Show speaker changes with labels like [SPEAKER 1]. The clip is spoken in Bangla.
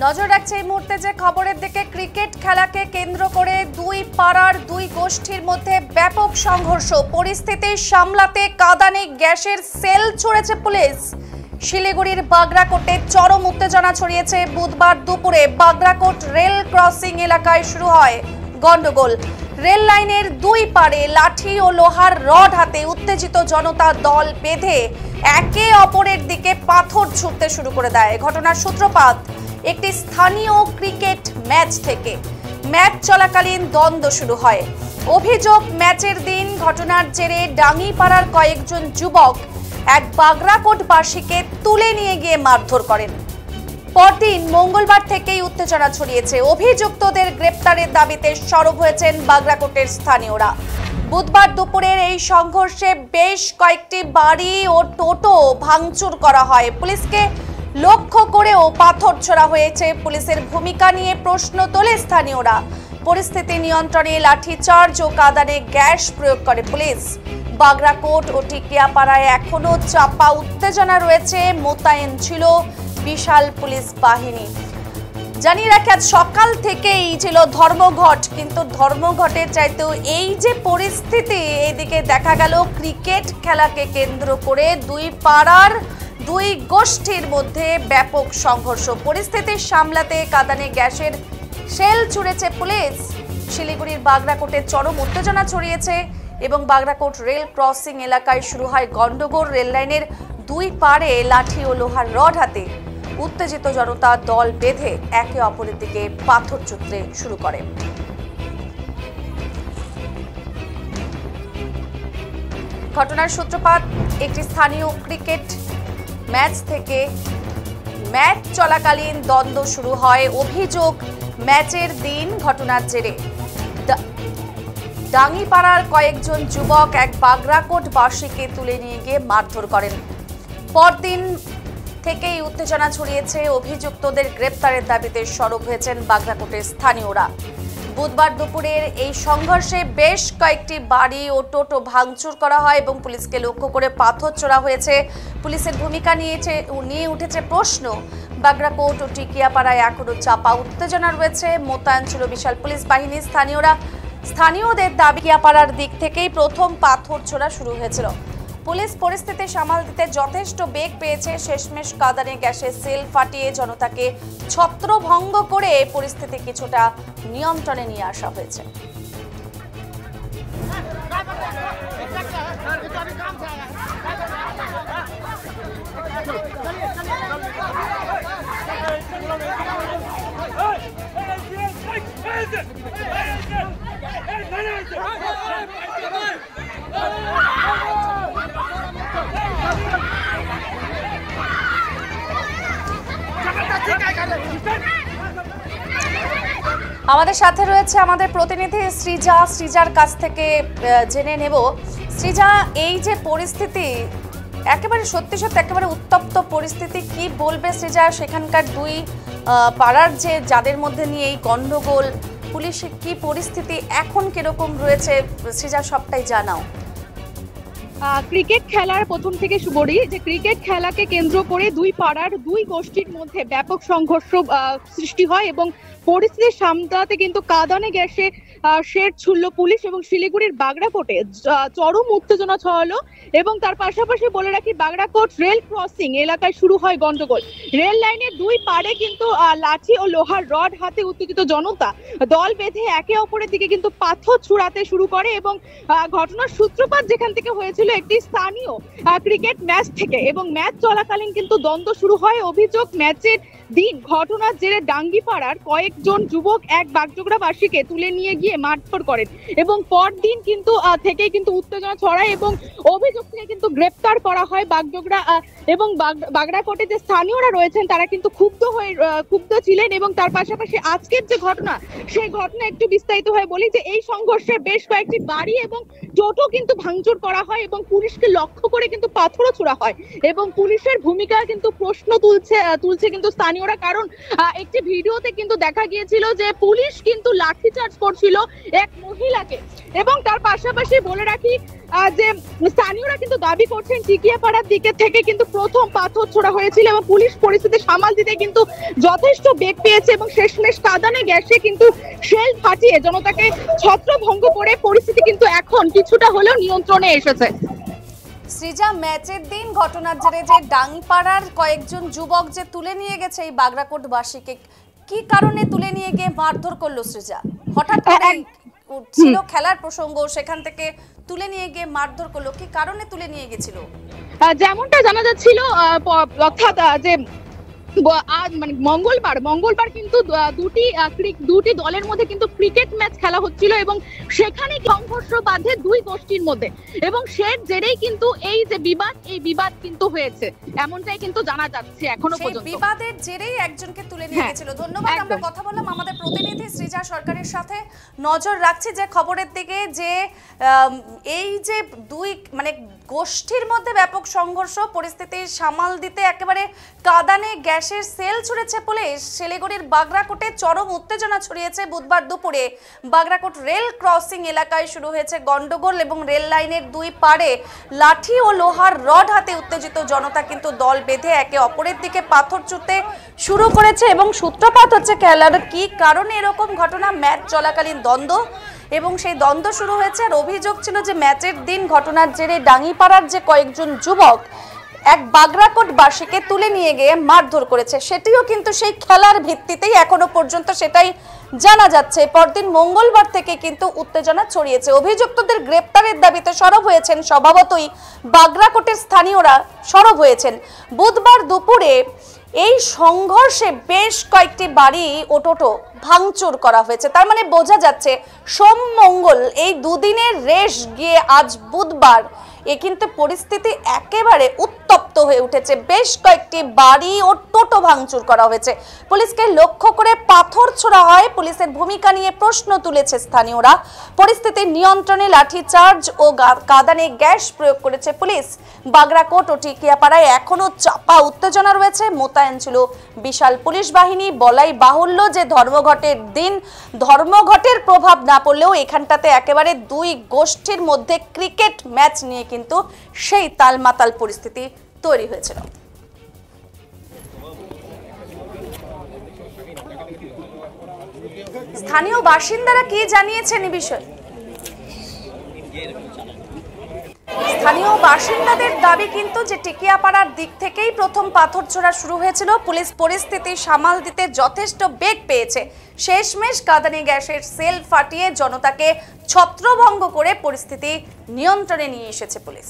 [SPEAKER 1] নজর রাখছে এই মুহূর্তে যে খবরের দিকে, ক্রিকেট খেলাকে কেন্দ্র করে দুই পাড়ার দুই গোষ্ঠীর মধ্যে ব্যাপক সংঘর্ষ। পরিস্থিতি সামলাতে কাঁদানে গ্যাসের সেল ছুড়েছে পুলিশ। শিলিগুড়ির বাগরাকোটে চরম উত্তেজনা ছড়িয়েছে। বুধবার দুপুরে বাগরাকোট রেল ক্রসিং এলাকায় শুরু হয় গন্ডগোল। রেল লাইনের দুই পাড়ে লাঠি ও লোহার রড হাতে উত্তেজিত জনতা দল বেঁধে একে অপরের দিকে পাথর ছুঁড়তে শুরু করে দেয়। ঘটনার সূত্রপাত একটি স্থানীয় ক্রিকেট ম্যাচ থেকে। ম্যাচ চলাকালীন দ্বন্দ্ব শুরু হয়। অভিযোগ, ম্যাচের দিন ঘটনার জেরে ডাঙ্গিপাড়ার কয়েকজন যুবক এক বাগরাকোটবাসীকে তুলে নিয়ে গিয়ে মারধর করেন। পরদিন মঙ্গলবার থেকেই উত্তেজনা ছড়িয়েছে। অভিযুক্তদের গ্রেপ্তারের দাবিতে সরব হয়েছেন বাগরাকোটের স্থানীয়রা। বুধবার দুপুরের এই সংঘর্ষে বেশ কয়েকটি বাড়ি ও টোটো ভাঙচুর করা হয়। পুলিশকে লক্ষ্য করেও পাথর ছোড়া হয়েছে। পুলিশের ভূমিকা নিয়ে প্রশ্ন তোলে স্থানীয়রা। পরিস্থিতি নিয়ন্ত্রণে লাঠিচার্জ ও কাঁদানে গ্যাস প্রয়োগ করে পুলিশ। বাগরাকোট ও টিকিয়াপাড়ায় এখনো চাপা উত্তেজনা রয়েছে। মোতায়েন ছিল বিশাল পুলিশ বাহিনী। জানিয়ে রাখি, আজ সকাল থেকেই ছিল ধর্মঘট, কিন্তু ধর্মঘটের চাইতেও এই যে পরিস্থিতি, এইদিকে দেখা গেল ক্রিকেট খেলাকে কেন্দ্র করে দুই পাড়ার দুই গোষ্ঠীর মধ্যে ব্যাপক সংঘর্ষ। পরিস্থিতি সামলাতে কাঁদানে গ্যাসের শেল ছুড়েছে পুলিশ। শিলিগুড়ির বাগরাকোটে চরম উত্তেজনা ছড়িয়েছে এবং বাগরাকোট রেল ক্রসিং এলাকায় শুরু হয় গন্ডগোল। রেল লাইনের দুই পাড়ে লাঠি ও লোহার রড হাতে উত্তেজিত জনতা দল বেঁধে একে অপরের দিকে পাথর ছুঁড়তে শুরু করে। ঘটনার সূত্রপাত একটি স্থানীয় ক্রিকেট ম্যাচ থেকে। ম্যাচ চলাকালীন দ্বন্দ্ব শুরু হয়। অভিযোগ, ম্যাচের দিন ঘটনার জেরে ডাঙ্গিপাড়ার কয়েকজন যুবক এক বাগরাকোটবাসীকে তুলে নিয়ে গিয়ে মারধর করেন। পরদিন থেকেই উত্তেজনা ছড়িয়েছে। অভিযুক্তদের গ্রেপ্তারের দাবিতে সরব হয়েছেন বাগরাকোটের স্থানীয়রা। বুধবার দুপুরের এই সংঘর্ষে বেশ কয়েকটি বাড়ি ও টোটো ভাঙচুর করা হয় এবং পুলিশকে লক্ষ্য করে পাথর ছোড়া হয়েছে। পুলিশের ভূমিকা নিয়ে উঠেছে প্রশ্ন। বাগরাকোট ও টিকিয়াপাড়ায় এখনো চাপা উত্তেজনা রয়েছে। মোতায়েন ছিল বিশাল পুলিশ বাহিনী। স্থানীয়দের দাবি, টিকিয়াপাড়ার দিক থেকেই প্রথম পাথর ছোড়া শুরু হয়েছিল। পুলিশ পরিস্থিতি সামাল দিতে যথেষ্ট বেগ পেয়েছে। শেষমেশ কাঁদানে গ্যাসের সেল ফাটিয়ে জনতাকে ছত্রভঙ্গ করে পরিস্থিতি কিছুটা নিয়ন্ত্রণে নিয়ে আসা হয়েছে। আমাদের সাথে রয়েছে আমাদের প্রতিনিধি সৃজার কাছ থেকে জেনে নেব। সৃজা, এই যে পরিস্থিতি, একেবারে সত্যি একেবারে উত্তপ্ত পরিস্থিতি, কি বলবে সৃজা? সেখানকার দুই পাড়ার যাদের মধ্যে নিয়ে এই গন্ডগোল, পুলিশের কি পরিস্থিতি এখন কিরকম রয়েছে সৃজা, সবটাই জানাও।
[SPEAKER 2] ক্রিকেট খেলার প্রথম থেকে বলি যে ক্রিকেট খেলাকে কেন্দ্র করে দুই পাড়ার দুই গোষ্ঠীর মধ্যে ব্যাপক সংঘর্ষ সৃষ্টি হয় এবং পরিস্থিতি সামলাতে কিন্তু কাঁদানে গ্যাসে শেড ছুড়ল পুলিশ এবং শিলিগুড়ির বাগরাকোটে চরম উত্তেজনা ছড়ালো। এবং তার পাশাপাশি বলে রাখি, বাগরাকোট রেল ক্রসিং এলাকায় শুরু হয় গন্ডগোল। রেল লাইনের দুই পাড়ে কিন্তু লাঠি ও লোহার রড হাতে উত্তেজিত জনতা দল বেঁধে একে অপরের দিকে কিন্তু পাথর ছুড়াতে শুরু করে এবং ঘটনার সূত্রপাত যেখান থেকে হয়েছিল একটি স্থানীয় ক্রিকেট ম্যাচ থেকে এবং ম্যাচ চলাকালীন কিন্তু দ্বন্দ্ব শুরু হয়। অভিযোগ ম্যাচের দিন ঘটনার জেরে ডাঙ্গিপাড়ার কয়েকজন যুবক এক বাগডোগরাবাসীকে তুলে নিয়ে গিয়ে মারধর করেন এবং পরদিন কিন্তু থেকেই কিন্তু উত্তেজনা ছড়ায় এবং অভিযুক্তকে কিন্তু গ্রেপ্তার করা হয়। বাগডোগরা এবং বাগড়াকোটে যে স্থানীয়রা রয়েছেন তারা কিন্তু ক্ষুব্ধ ছিলেন এবং তার পাশাপাশি আজকের যে ঘটনা সেই ঘটনা একটু বিস্তারিত হয়ে বলি যে এই সংঘর্ষে বেশ কয়েকটি বাড়ি এবং টোটো কিন্তু ভাঙচুর করা হয় এবং পুলিশকে লক্ষ্য করে কিন্তু পাথরও ছোড়া হয় এবং পুলিশের ভূমিকা কিন্তু প্রশ্ন তুলছে কিন্তু স্থানীয়রা, কারণ একটি ভিডিওতে কিন্তু দেখা গিয়েছিল যে পুলিশ কিন্তু লাঠিচার্জ করছিল এক মহিলাকে এবং তার পাশাপাশি বলে রাখি যে স্থানীয়রা কিন্তু দাবি করছেন টিকিয়াপাড়ার দিকে থেকে কিন্তু প্রথম পাথর ছোড়া হয়েছিল এবং পুলিশ পরিস্থিতি সামাল দিতে কিন্তু যথেষ্ট বেগ পেয়েছে এবং শেষমেশ কাঁদানে গ্যাসে কিন্তু শেল ফাটিয়ে জনতাকে ছত্রভঙ্গ করে পরিস্থিতি কিন্তু এখন কিছুটা হলেও নিয়ন্ত্রণে এসেছে।
[SPEAKER 1] সৃজা, ম্যাচের দিন ঘটনার জেরে যে ডাঙ্গিপাড়ার কয়েকজন যুবক যে তুলে নিয়ে গেছে এই বাগড়াকোটবাসীকে, কি কারণে তুলে নিয়ে গিয়ে মারধর করলো সৃজা? হঠাৎ করে ছিল খেলার প্রসঙ্গ, সেখান থেকে তুলে নিয়ে গিয়ে মারধর করলো, কি কারণে তুলে নিয়ে গেছিল?
[SPEAKER 2] যেমনটা জানা যাচ্ছিল অর্থাৎ যে মানে মঙ্গলবার কিন্তু দুটি দলের মধ্যে কিন্তু ক্রিকেট ম্যাচ খেলা হচ্ছিল এবং সেখানে সংঘর্ষ বাধে দুই গোষ্ঠীর মধ্যে এবং সেই জেরেই কিন্তু এই যে বিবাদ কিন্তু হয়েছে, এমনটাই কিন্তু জানা যাচ্ছে এখনো পর্যন্ত।
[SPEAKER 1] বিবাদের জেরেই একজনকে তুলে নিয়ে গেছিল। ধন্যবাদ। আমরা কথা বললাম আমাদের প্রতিনিধি সৃজা সরকারের সাথে। নজর রাখছি যে খবরের দিকে যে এই যে দুই মানে গোষ্ঠীর মধ্যে ব্যাপক সংঘর্ষ, পরিস্থিতি সামাল দিতে একেবারে কাঁদানে গ্যাসের সেল ছুড়েছে পুলিশ। শিলিগুড়ির বাগড়াকোটে চরম উত্তেজনা ছড়িয়েছে বুধবার দুপুরে। বাগড়াকোট রেল ক্রসিং এলাকায় শুরু হয়েছে গন্ডগোল এবং রেল লাইনের দুই পাড়ে লাঠি ও লোহার রড হাতে উত্তেজিত জনতা কিন্তু দল বেঁধে একে অপরের দিকে পাথর ছুঁড়তে শুরু করেছে এবং সূত্রপাত হচ্ছে খেলার কি কারণে এরকম ঘটনা, ম্যাচ চলাকালীন দ্বন্দ্ব এবং সেই দ্বন্দ্ব শুরু হয়েছে। আর অভিযোগ ছিল যে ম্যাচের দিন ঘটনার জেরে ডাঙ্গিপাড়ার যে কয়েকজন যুবক এক বাগড়াকোটবাসীকে তুলে নিয়ে গিয়ে মারধর করেছে, সেটিও কিন্তু সেই খেলার ভিত্তিতেই এখনো পর্যন্ত সেটাই জানা যাচ্ছে। পরদিন মঙ্গলবার থেকে কিন্তু উত্তেজনা ছড়িয়েছে। অভিযুক্তদের গ্রেপ্তারের দাবিতে সরব হয়েছেন স্বভাবতই বাগড়াকোটের স্থানীয়রা সরব হয়েছেন। বুধবার দুপুরে এই সংঘর্ষে বেশ কয়েকটি বাড়ি ও টোটো ভাঙচুর করা হয়েছে। তার মানে বোঝা যাচ্ছে সোম মঙ্গল এই দুদিনের রেশ গিয়ে আজ বুধবার কিন্তু পরিস্থিতি একেবারে উত্তপ্ত হয়ে উঠেছে। বেশ কয়েকটি বাড়ি ও টোটো ভাঙচুর করা হয়েছে। পুলিশকে লক্ষ্য করে পাথর ছোড়া হয়। পুলিশের ভূমিকা নিয়ে প্রশ্ন তুলেছে স্থানীয়রা। পরিস্থিতি নিয়ন্ত্রণে লাঠিচার্জ ও কাঁদানে গ্যাস প্রয়োগ করেছে পুলিশ। বাগড়াকোট ও টিকিয়াপাড়ায় এখনো চাপা উত্তেজনা রয়েছে। মোতায়েন ছিল বিশাল পুলিশ বাহিনী। বলাই বাহুল্য যে ধর্মঘটের প্রভাব না পড়লেও এখানটাতে একেবারে দুই গোষ্ঠীর মধ্যে ক্রিকেট ম্যাচ নিয়ে কিন্তু সেই তালমাতাল পরিস্থিতি তৈরি হয়েছিল। স্থানীয় বাসিন্দারা কি জানিয়েছেন এই বিষয়ে? স্থানীয় বাসিন্দাদের দাবি কিন্তু যে টিকিয়াপাড়ার দিক থেকেই প্রথম পাথর ছোড়া শুরু হয়েছিল। পুলিশ পরিস্থিতি সামাল দিতে যথেষ্ট বেগ পেয়েছে। শেষমেশ কাঁদানে গ্যাসের সেল ফাটিয়ে জনতাকে ছত্রভঙ্গ করে পরিস্থিতি নিয়ন্ত্রণে নিয়ে এসেছে পুলিশ।